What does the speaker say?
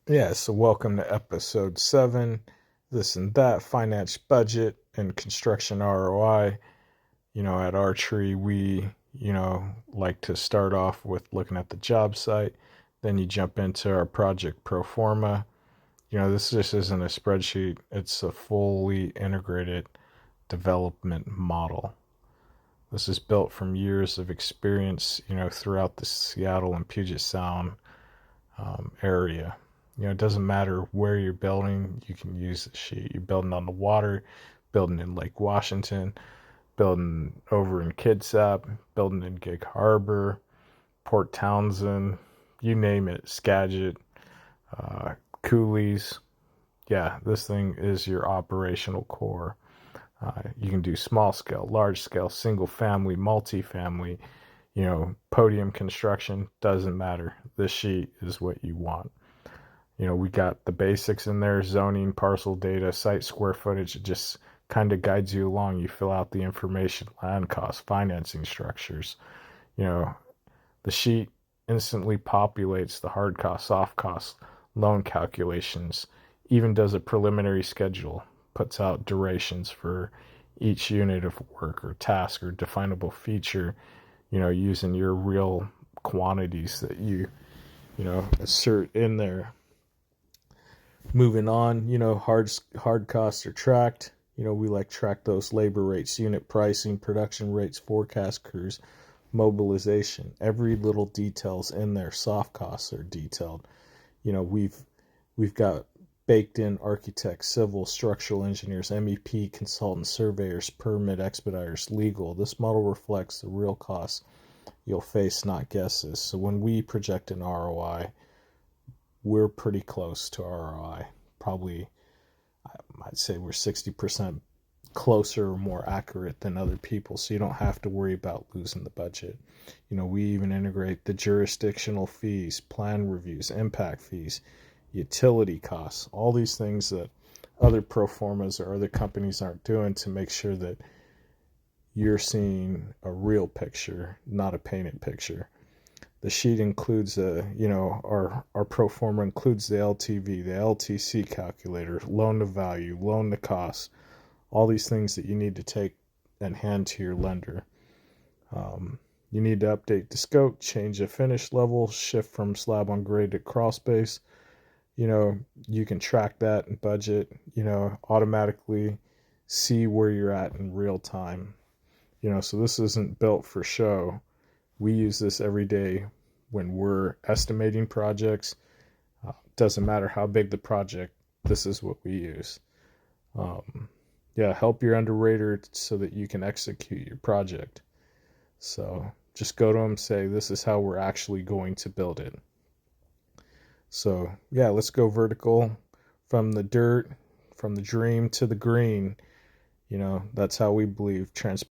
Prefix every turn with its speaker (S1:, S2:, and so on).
S1: Yeah, so welcome to episode 7, this and that, finance, budget, and construction ROI. At Ourtree, we, like to start off with looking at the job site. Then you jump into our project pro forma. This just isn't a spreadsheet, it's a fully integrated development model. This is built from years of experience, throughout the Seattle and Puget Sound area. It doesn't matter where you're building, you can use the sheet. You're building on the water, building in Lake Washington, building over in Kitsap, building in Gig Harbor, Port Townsend, you name it, Skagit, Coolies. Yeah, this thing is your operational core. You can do small scale, large scale, single family, multi-family, podium construction, doesn't matter. This sheet is what you want. We got the basics in there: zoning, parcel data, site square footage. It just kind of guides you along. You fill out the information: land costs, financing structures. The sheet instantly populates the hard cost, soft cost, loan calculations, even does a preliminary schedule, puts out durations for each unit of work or task or definable feature, using your real quantities that you assert in there. Moving on, hard costs are tracked. We like track those labor rates, unit pricing, production rates, forecast crews, mobilization. Every little detail's in there. Soft costs are detailed. We've got baked in architects, civil, structural engineers, MEP, consultants, surveyors, permit expediters, legal. This model reflects the real costs you'll face, not guesses. So when we project an ROI, we're pretty close to ROI. Probably, I'd say we're 60% closer or more accurate than other people, so you don't have to worry about losing the budget. We even integrate the jurisdictional fees, plan reviews, impact fees, utility costs, all these things that other pro formas or other companies aren't doing, to make sure that you're seeing a real picture, not a painted picture. The sheet includes our pro forma includes the LTV, the LTC calculator, loan to value, loan to cost, all these things that you need to take and hand to your lender. You need to update the scope, change the finish level, shift from slab on grade to crawl space. You can track that and budget, automatically see where you're at in real time. So this isn't built for show. We use this every day when we're estimating projects. Doesn't matter how big the project, this is what we use. Help your underwriter so that you can execute your project. So just go to them, say, this is how we're actually going to build it. So let's go vertical from the dirt, from the dream to the green. That's how we believe